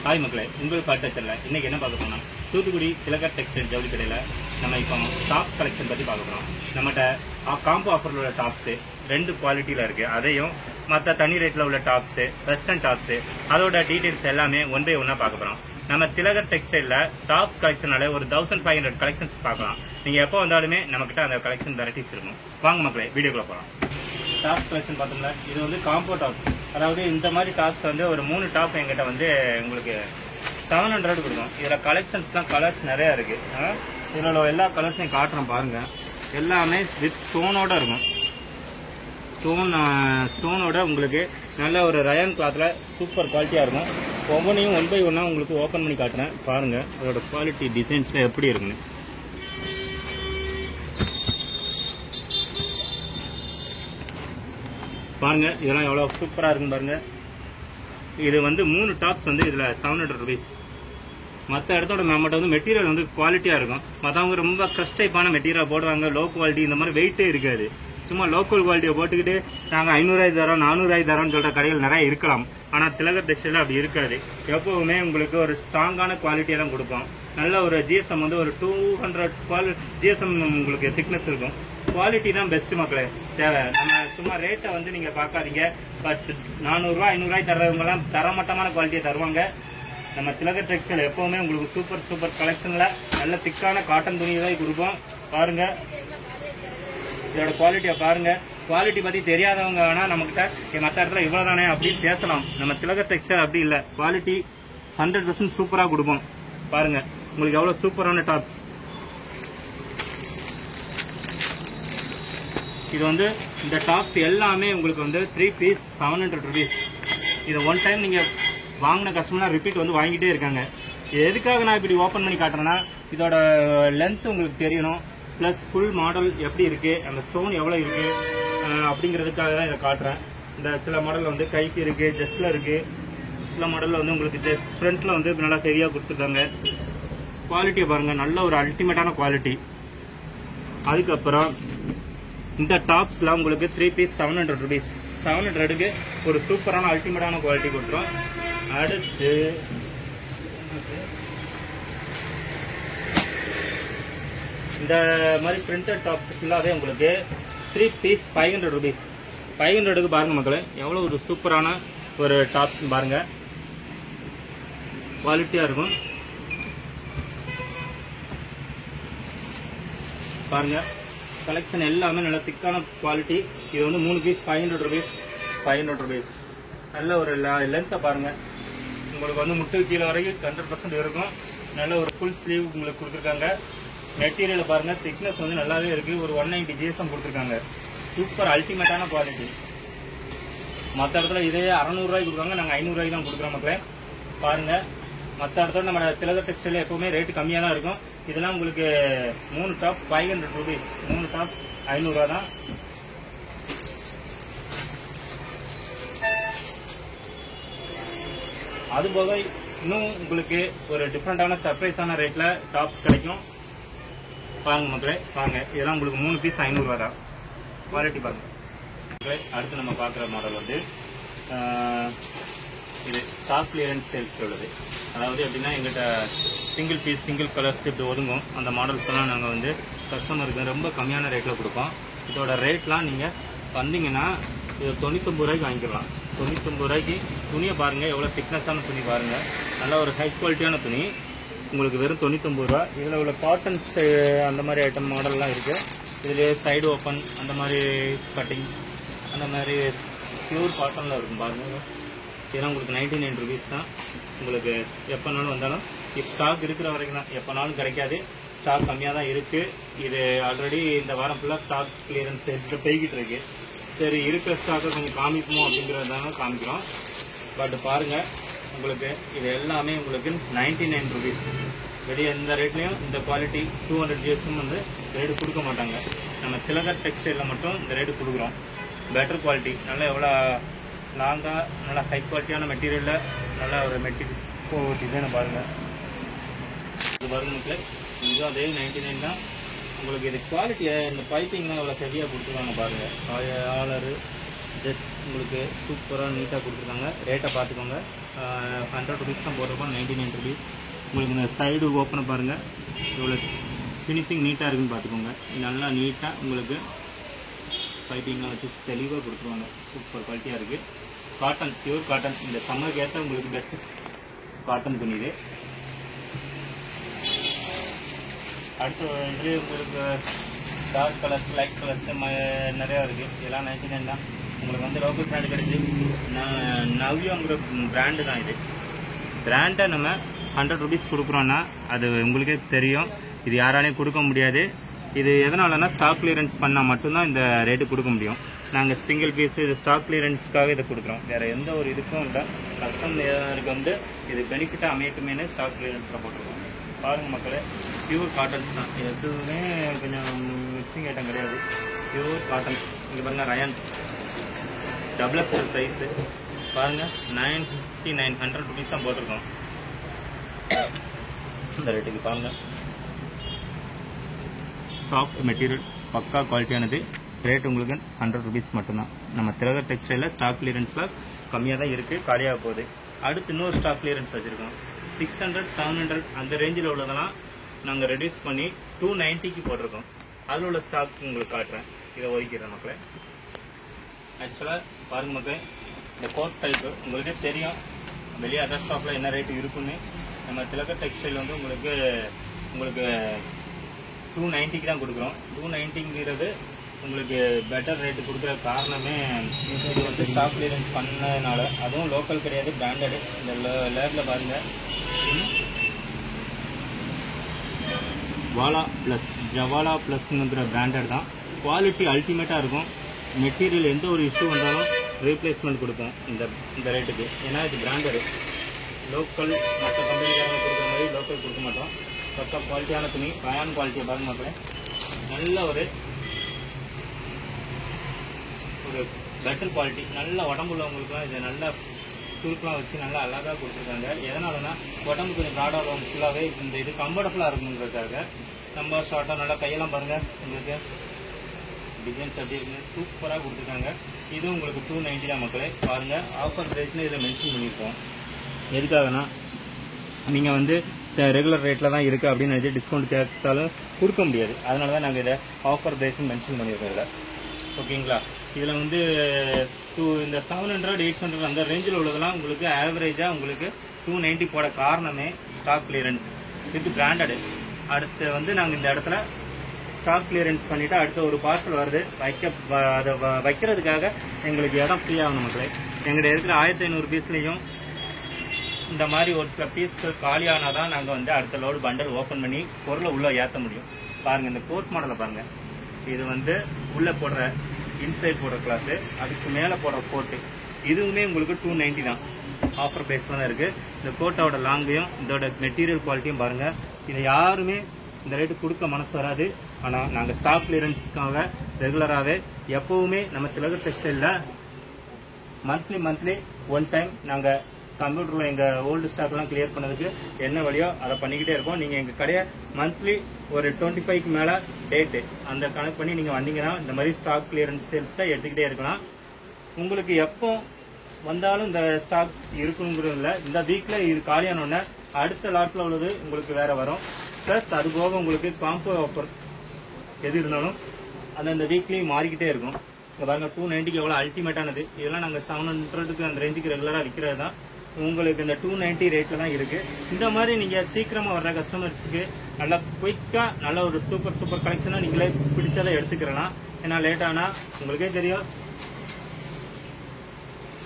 Hi மக்களே, உங்கள் காட்டச்சல்ல இன்னைக்கு என்ன பார்க்க போனா தூத்துக்குடி திலகர் டெக்ஸ்டைல் ஜவுளி கடையில் நம்ம இப்போ டாப்ஸ் கலெக்ஷன் பற்றி பார்க்க போகிறோம். நம்மகிட்ட காம்போ ஆஃபரில் உள்ள டாப்ஸு 2 குவாலிட்டியில் இருக்குது. அதையும் மற்ற தனி ரேட்டில் உள்ள டாப்ஸு, வெஸ்டர்ன் டாப்ஸு, அதோட டீட்டெயில்ஸ் எல்லாமே ஒன் பை ஒன்னாக பார்க்க போகிறோம். நம்ம திலகர் டெக்ஸ்டைலில் டாப்ஸ் கலெக்ஷனால ஒரு 1500 கலெக்ஷன்ஸ் பார்க்கலாம். நீங்கள் எப்போ வந்தாலுமே நம்மக்கிட்ட அந்த கலெக்ஷன் வெரைட்டிஸ் இருக்கும். வாங்க மக்களே, வீடியோக்குள்ள போகலாம். டாப்ஸ் கலெக்ஷன் பார்த்தோம்னா இது வந்து காம்போ டாப்ஸ். அதாவது இந்த மாதிரி டாப்ஸ் வந்து ஒரு 3 டாப் எங்கிட்ட வந்து உங்களுக்கு 700 கொடுக்கும். இதில் கலெக்ஷன்ஸ்லாம் கலர்ஸ் நிறையா இருக்குது. இதில் எல்லா கலர்ஸையும் காட்டுறோம் பாருங்கள். எல்லாமே வித் ஸ்டோனோட இருக்கும். ஸ்டோனோட உங்களுக்கு நல்ல ஒரு ரயான் கிளாத்தில் சூப்பர் குவாலிட்டியாக இருக்கும். ஒவ்வொன்றையும் ஒன் பை ஒன்னாக உங்களுக்கு ஓப்பன் பண்ணி காட்டுறேன் பாருங்கள். அதோட குவாலிட்டி டிசைன்ஸில் எப்படி இருக்குன்னு பாருங்க. இதெல்லாம் எவ்வளோ சூப்பராக இருக்குன்னு பாருங்க. இது வந்து 3 டாப்ஸ் வந்து இதில் 700 rupees. மற்ற இடத்தோட நம்மகிட்ட வந்து மெட்டீரியல் வந்து குவாலிட்டியாக இருக்கும். மற்றவங்க ரொம்ப க்ரஷ் டைப்பான மெட்டீரியல் போடுவாங்க. லோ குவாலிட்டி இந்த மாதிரி வெயிட்டே இருக்காது. சும்மா லோக்கல் குவாலிட்டியை போட்டுக்கிட்டு நாங்கள் 500 தரோம் 400 தரோம்னு சொல்கிற கடைகள் நிறைய இருக்கலாம். ஆனால் திலகர் டெக்ஸ்டைலில் அப்படி இருக்காது. எப்போவுமே உங்களுக்கு ஒரு ஸ்ட்ராங்கான குவாலிட்டியை தான் கொடுப்போம். நல்ல ஒரு ஜிஎஸ்எம் வந்து ஒரு 200 ஜிஎஸ்எம் உங்களுக்கு திக்னஸ் இருக்கும். குவாலிட்டி தான் பெஸ்ட் மக்களே தேவை. நம்ம சும்மா ரேட்டை வந்து நீங்கள் பார்க்காதீங்க. பட் 400 ரூபா 500 ரூபாய் தர்றவங்கலாம் தரமட்டமான குவாலிட்டியை தருவாங்க. நம்ம திலகர் டெக்ஸ்டைல் எப்போவுமே உங்களுக்கு சூப்பர் கலெக்ஷனில் நல்ல திக்கான காட்டன் துணி தான் கொடுப்போம். பாருங்க, இதோட குவாலிட்டியை பாருங்க. குவாலிட்டி பற்றி தெரியாதவங்க வேணால் நம்மக்கிட்ட மற்ற இடத்துல இவ்வளோ தானே அப்படின்னு பேசலாம். நம்ம திலகர் டெக்ஸ்டைல் அப்படி இல்லை. குவாலிட்டி 100% சூப்பராக கொடுப்போம். பாருங்க, உங்களுக்கு எவ்வளோ சூப்பரான டாப்ஸ். இது வந்து இந்த டாப்ஸ் எல்லாமே உங்களுக்கு வந்து 3 பீஸ் 700 rupees. இதை ஒன் டைம் நீங்கள் வாங்கின கஸ்டமர்லாம் ரிப்பீட் வந்து வாங்கிட்டே இருக்காங்க. இது எதுக்காக நான் இப்படி ஓப்பன் பண்ணி காட்டுறேன்னா, இதோட லென்த் உங்களுக்கு தெரியணும். ப்ளஸ் ஃபுல் மாடல் எப்படி இருக்குது, அந்த ஸ்டோன் எவ்வளோ இருக்குது அப்படிங்கிறதுக்காக தான் இதை காட்டுறேன். இந்த சில மாடல் வந்து கைக்கு இருக்குது, ஜஸ்ட்டில் இருக்குது. சில மாடலில் வந்து உங்களுக்கு ஜஸ்ட் ஃப்ரண்ட்டில் வந்து நல்லா ஹெவியாக கொடுத்துருக்காங்க. குவாலிட்டியை பாருங்கள், நல்ல ஒரு அல்டிமேட்டான குவாலிட்டி. அதுக்கப்புறம் இந்த டாப்ஸ்லாம் உங்களுக்கு 3 பீஸ் 700 rupees. 700க்கு ஒரு சூப்பரான அல்டிமேட்டான குவாலிட்டி கொடுத்துரும். அடுத்து இந்த மாதிரி பிரிண்டட் டாப்ஸ் ஃபுல்லாகவே உங்களுக்கு 3 பீஸ் 500 rupees. 500க்கு பாருங்க மக்களே, எவ்வளோ ஒரு சூப்பரான ஒரு டாப்ஸ் பாருங்க. குவாலிட்டியாக இருக்கும் பாருங்க. கலெக்ஷன் எல்லாமே நல்ல திக்கான குவாலிட்டி. இது வந்து 3 பீஸ் 500 rupees. 500 rupees. நல்ல ஒரு லென்த்தை பாருங்க. உங்களுக்கு வந்து முட்டு கீழே வரைக்கும் 100% இருக்கும். நல்ல ஒரு ஃபுல் ஸ்லீவ் உங்களுக்கு கொடுத்துருக்காங்க. மெட்டீரியல் பாருங்க, திக்னஸ் வந்து நல்லாவே இருக்கு. ஒரு 190 GSM கொடுத்துருக்காங்க. சூப்பர் அல்டிமேட்டான குவாலிட்டி. மற்ற இடத்துல இதே 600 ரூபாய்க்கு கொடுக்குறாங்க, நாங்கள் 500 ரூபாய்க்கு தான் கொடுக்குறோம் மக்களே. பாருங்க, மற்ற இடத்துல நம்ம திலகர் டெக்ஸ்டைல் எப்பவுமே ரேட்டு கம்மியாக தான் இருக்கும். இதெல்லாம் உங்களுக்கு 3 டாப் 500 rupees. 3 டாப் 500 ரூபா தான். அதுபோக இன்னும் உங்களுக்கு ஒரு டிஃப்ரெண்டான சர்ப்ரைஸான ரேட்ல டாப்ஸ் கிடைக்கும். பாருங்க மக்களே, பாருங்க. இதெல்லாம் உங்களுக்கு 3 பீஸ் 500 ரூபா தான். குவாலிட்டி பாருங்க. அடுத்து நம்ம பார்க்குற மாடல் வந்து இது ஸ்டாக் கிளியரன்ஸ் சேல்ஸ் உள்ளது. அதாவது எப்படின்னா, எங்கிட்ட சிங்கிள் பீஸ் சிங்கிள் கலர்ஸ் இப்படி ஒதுங்கும். அந்த மாடல்ஸ் எல்லாம் நாங்கள் வந்து கஸ்டமருக்கு ரொம்ப கம்மியான ரேட்டில் கொடுப்போம். இதோட ரேட்லாம் நீங்கள் வந்தீங்கன்னா இது 99 ரூபாய்க்கு வாங்கிக்கலாம். 99 ரூபாய்க்கு துணியை பாருங்கள், எவ்வளோ திக்னஸான துணி பாருங்கள். நல்ல ஒரு ஹை குவாலிட்டியான துணி உங்களுக்கு வெறும் 99 ரூபா. இதில் உள்ள காட்டன்ஸ் அந்த மாதிரி ஐட்டம் மாடல்லாம் இருக்குது. இதில் சைடு ஓப்பன் அந்த மாதிரி கட்டிங் அந்த மாதிரி பியூர் காட்டனில் இருக்கும் பாருங்கள். இதெல்லாம் உங்களுக்கு 99 rupees தான். உங்களுக்கு எப்போனாலும் வந்தாலும் ஸ்டாக் இருக்கிற வரைக்கும் தான். எப்போனாலும் கிடைக்காது. ஸ்டாக் கம்மியாக தான் இருக்குது. இது ஆல்ரெடி இந்த வாரம் ஃபுல்லாக ஸ்டாக் கிளியரன்ஸ் சேல்ஸில் போய்கிட்டு இருக்கு. சரி, இருக்கிற ஸ்டாக்கை கொஞ்சம் காமிப்போம் அப்படிங்கிறதாங்க காமிக்கிறோம். பட் பாருங்கள், உங்களுக்கு இது எல்லாமே உங்களுக்கு 99 rupees. வெளியே எந்த ரேட்லேயும் இந்த குவாலிட்டி 200 GSM வந்து ரேட்டு கொடுக்க மாட்டாங்க. நம்ம திலகர் டெக்ஸ்டைலில் மட்டும் இந்த ரேட்டு கொடுக்குறோம். பெட்டர் குவாலிட்டி, நல்லா எவ்வளோ லாங்காக நல்லா ஹை குவாலிட்டியான மெட்டீரியலில் நல்லா ஒரு மெட்டீரியல் டிசைனை பாருங்கள். இது பாருங்க மக்களே, இதுவும் அதே 99 தான். உங்களுக்கு இது குவாலிட்டியை இந்த பைப்பிங்லாம் எவ்வளோ ஹெவியாக கொடுத்துருவாங்க பாருங்கள். ஆலரு ஜஸ்ட் உங்களுக்கு சூப்பராக நீட்டாக கொடுத்துருக்காங்க. ரேட்டை பார்த்துக்கோங்க. 100 rupees தான் போட்டிருக்கோம், 99 rupees. உங்களுக்கு இந்த சைடு ஓப்பனை பாருங்கள், இவ்வளோ ஃபினிஷிங் நீட்டாக இருக்குன்னு பார்த்துக்கோங்க. நல்லா நீட்டாக உங்களுக்கு பைப்பிங்லாம் வச்சு தெளிவாக கொடுத்துருவாங்க. சூப்பர் குவாலிட்டியாக இருக்குது. Cotton, pure cotton. இந்த சம்மருக்கு ஏற்ற உங்களுக்கு பெஸ்ட்டு காட்டன் துணி இது. அடுத்து வந்து உங்களுக்கு டார்க் கலர்ஸ், லைட் கலர்ஸ் நிறையா இருக்குது. இதெல்லாம் 99 தான். உங்களுக்கு வந்து லோக்கல் பிராண்டு கிடைச்சி நவ்யோங்கிற பிராண்டு தான் இது. பிராண்டை நம்ம 100 rupees கொடுக்குறோன்னா அது உங்களுக்கே தெரியும், இது யாராலையும் கொடுக்க முடியாது. இது எதனாலனா ஸ்டாக் கிளியரன்ஸ் பண்ணால் மட்டும்தான் இந்த ரேட்டு கொடுக்க முடியும். நாங்கள் சிங்கிள் பீஸ் இது ஸ்டாக் கிளியரன்ஸ்க்காக இதை கொடுக்குறோம், வேறு எந்த ஒரு இதுக்கும் இல்லை. கஸ்டமருக்கு வந்து இது பெனிஃபிட்டாக அமையட்டுமேனு ஸ்டாக் கிளியரன்ஸில் போட்டிருக்கோம். பாருங்கள் மக்களே, பியூர் காட்டன்ஸ் தான். எதுவுமே கொஞ்சம் மிக்சிங் ஐட்டம் கிடையாது, பியூர் காட்டன். இங்கே பாருங்கள், ரயான் டபுள் எக்ஸல் சைஸு பாருங்கள், 900 rupees தான் போட்டிருக்கோம். இந்த ரேட்டுக்கு பாருங்கள், சாஃப்ட் மெட்டீரியல், பக்கா குவாலிட்டியானது. ரேட் உங்களுக்கு 100 rupees மட்டும்தான். நம்ம திலகர் டெக்ஸ்டைலில் ஸ்டாக் கிளியரன்ஸில் கம்மியாக தான் இருக்குது, காலியாக போகுது. அடுத்து இன்னொரு ஸ்டாக் கிளியரன்ஸ் வச்சுருக்கோம். 600, 700 அந்த ரேஞ்சில் உள்ளதெல்லாம் நாங்கள் ரெடியூஸ் பண்ணி 290க்கு போட்டிருக்கோம். அதில் உள்ள ஸ்டாக் உங்களுக்கு காட்டுறேன், இதை ஒதுக்கிறேன் மக்களே. ஆக்சுவலாக பாருங்க மக்களே, இந்த கோட் டைப்பு உங்களுக்கே தெரியும், வெளியே அதர் ஸ்டாப்பில் என்ன ரேட்டு இருக்குன்னு. நம்ம திலகர் டெக்ஸ்டைல் வந்து உங்களுக்கு 290க்கு தான் கொடுக்குறோம். 290ங்கிறது உங்களுக்கு பெட்டர் ரேட்டு கொடுக்குற காரணமே இது வந்து ஸ்டாக் கிளியரன்ஸ் பண்ணதுனால. அதுவும் லோக்கல் கிடையாது, பிராண்டடு. இந்த லேபில் பாருங்கள், வாலா ப்ளஸ், ஜவாலா ப்ளஸ்ங்கிற பிராண்டட் தான். குவாலிட்டி அல்டிமேட்டாக இருக்கும். மெட்டீரியல் எந்த ஒரு இஷ்யூ வந்தாலும் ரீப்ளேஸ்மெண்ட் கொடுப்போம் இந்த ரேட்டுக்கு. ஏன்னா இது பிராண்டடு. லோக்கல் மற்ற கம்பெனிக்காரங்க கொடுக்குற மாதிரி லோக்கல் கொடுக்க மாட்டோம். பக்கா குவாலிட்டியான துணி, ரயான் குவாலிட்டியை பாருங்க மக்களே. நல்ல ஒரு பெட்டர் குவாலிட்டி. நல்ல உடம்புள்ளவங்களுக்குலாம் இதை நல்லா சுருக்கெலாம் வச்சு நல்லா அழகாக கொடுத்துருக்காங்க. எதனாலனா உடம்பு கொஞ்சம் ப்ராடாக ஃபுல்லாகவே இந்த இது கம்ஃபர்டபுளாக இருக்கணுங்கிறதுக்காக. நம்ம ஷார்ட்டாக நல்லா கையெல்லாம் பாருங்கள், உங்களுக்கு டிசைன்ஸ் அப்படி இருக்குங்க, சூப்பராக கொடுத்துருக்காங்க. இதுவும் உங்களுக்கு 290 தான் மக்களே. பாருங்கள், ஆஃபர் ப்ரைஸ்னு இதில் மென்ஷன் பண்ணியிருக்கோம். எதுக்காகனா நீங்கள் வந்து ரெகுலர் ரேட்டில் தான் இருக்குது அப்படின்னு நினச்சி டிஸ்கவுண்ட் கேட்டாலும் கொடுக்க முடியாது. அதனால தான் நாங்கள் இதை ஆஃபர் ப்ரைஸ்னு மென்ஷன் பண்ணியிருக்கோம் இதில். ஓகேங்களா? இதில் வந்து இந்த 700, 800 அந்த ரேஞ்சில் உள்ளதெல்லாம் உங்களுக்கு ஆவரேஜாக உங்களுக்கு 290 போட காரணமே ஸ்டாக் கிளியரன்ஸ். இது பிராண்டடு. அடுத்து வந்து நாங்கள் இந்த இடத்துல ஸ்டாக் கிளியரன்ஸ் பண்ணிவிட்டு அடுத்த ஒரு பார்சல் வருது, அதை வைக்கிறதுக்காக எங்களுக்கு இடம் ஃப்ரீ ஆகணும் மக்களே. எங்கள்கிட்ட இருக்கிற 1500 பீஸ்லேயும் இந்த மாதிரி ஒரு சில பீஸ்கள் காலியானால் தான் நாங்கள் வந்து அடுத்த லோடு பண்டல் ஓப்பன் பண்ணி பொருளை உள்ளே ஏற்ற முடியும். பாருங்கள், இந்த கோட் மாடலை பாருங்கள். இது வந்து உள்ளே போடுற இன்சைட் போடுற கிளாஸு, அதுக்கு மேலே போடுற கோட்டு. இதுவுமே உங்களுக்கு 290 தான். ஆஃபர் ப்ரைஸில் தான் இருக்குது. இந்த கோட்டோட லாங்கையும் இதோட மெட்டீரியல் குவாலிட்டியும் பாருங்கள். இதை யாருமே இந்த ரேட்டு கொடுக்க மனசு வராது. ஆனால் நாங்கள் ஸ்டாக் கிளியரன்ஸுக்காக ரெகுலராகவே எப்போவுமே நம்ம திலகர் டெக்ஸ்டைலில் மந்த்லி ஒன் டைம் நாங்கள் கம்ப்யூட்டரில் எங்கள் ஓல்டு ஸ்டாக்லாம் கிளியர் பண்ணதுக்கு என்ன வழியோ அதை பண்ணிக்கிட்டே இருக்கோம். நீங்கள் எங்கள் கடையை மந்த்லி ஒரு 25க்கு மேலே டேட்டு அந்த கணக்கு பண்ணி நீங்கள் வந்தீங்கன்னா இந்த மாதிரி ஸ்டாக் கிளியரன்ஸ் சேல்ஸை எடுத்துக்கிட்டே இருக்கலாம். உங்களுக்கு எப்போ வந்தாலும் இந்த ஸ்டாக் இருக்கணுங்கிறது இல்லை. இந்த வீக்கில் இது காலியானோடனே அடுத்த லாட்டில் உள்ளது உங்களுக்கு வேறு வரும். ப்ளஸ் அது போக உங்களுக்கு காம்போ ஆஃபர் எது இருந்தாலும் அந்த வீக்லேயும் மாறிக்கிட்டே இருக்கும். இங்கே பாருங்கள், 290க்கு எவ்வளோ அல்டிமேட்டானது. இதெல்லாம் நாங்கள் 700க்கு அந்த ரேஞ்சுக்கு ரெகுலராக விற்கிறது தான். உங்களுக்கு இந்த 290 ரேட்டில் தான் இருக்குது. இந்த மாதிரி நீங்கள் சீக்கிரமாக வர்ற கஸ்டமர்ஸுக்கு நல்லா குயிக்காக நல்ல ஒரு சூப்பர் கலெக்ஷனாக நீங்களே பிடிச்சதை எடுத்துக்கிறலாம். ஏன்னா லேட்டானால் உங்களுக்கே தெரியும்,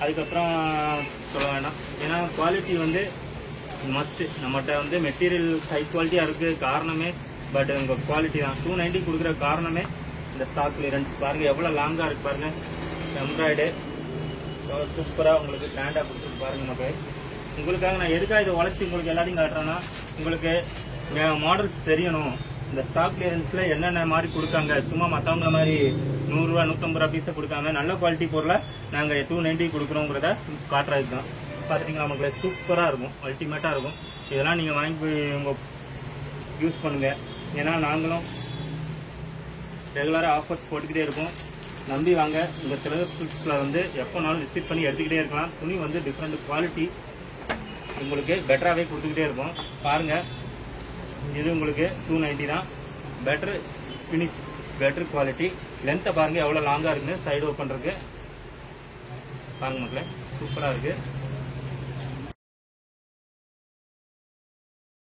அதுக்கப்புறம் சொல்ல வேண்டாம். ஏன்னா குவாலிட்டி வந்து மஸ்ட்டு. நம்மகிட்ட வந்து மெட்டீரியல் ஹை குவாலிட்டியாக இருக்குது காரணமே, பட் உங்கள் குவாலிட்டி தான். 290 கொடுக்குற காரணமே இந்த ஸ்டாக் கிளியரன்ஸ். பாருங்கள் எவ்வளோ லாங்காக இருக்குது பாருங்கள். எம்ப்ராய்டு சூப்பராக உங்களுக்கு கிராண்டாக கொடுத்துருக்கு பாருங்கள் மக்களே. உங்களுக்காக நான் எதுக்காக இதை உழைச்சி உங்களுக்கு எல்லாத்தையும் காட்டுறேன்னா, உங்களுக்கு மாடல்ஸ் தெரியணும். இந்த ஸ்டாக் கிளியரன்ஸில் என்னென்ன மாதிரி கொடுக்காங்க. சும்மா மற்றவங்கள மாதிரி 100 ரூபா 150 ரூபா பீஸை கொடுக்காங்க. நல்ல குவாலிட்டி பொருளை நாங்கள் 290 கொடுக்குறோங்கிறத காட்டுறது தான். பார்த்துட்டிங்களா மக்களே, சூப்பராக இருக்கும், அல்டிமேட்டாக இருக்கும். இதெல்லாம் நீங்கள் வாங்கி போய் உங்கள் யூஸ் பண்ணுங்கள். ஏன்னா நாங்களும் ரெகுலராக ஆஃபர்ஸ் போட்டுக்கிட்டே இருக்கோம். நம்பி வாங்க. இந்த திலகர் சில்க்ஸில் வந்து எப்போனாலும் விசிட் பண்ணி எடுத்துக்கிட்டே இருக்கலாம். துணி வந்து டிஃப்ரெண்ட் குவாலிட்டி உங்களுக்கு பெட்டராகவே கொடுத்துக்கிட்டே இருக்கும். பாருங்கள், இது உங்களுக்கு 290 தான். Better finish, better quality. லென்த்தை பாருங்கள் எவ்வளோ லாங்காக இருக்குன்னு. சைடு ஓப்பன் இருக்குது பாருங்க மக்களே, சூப்பராக இருக்குது.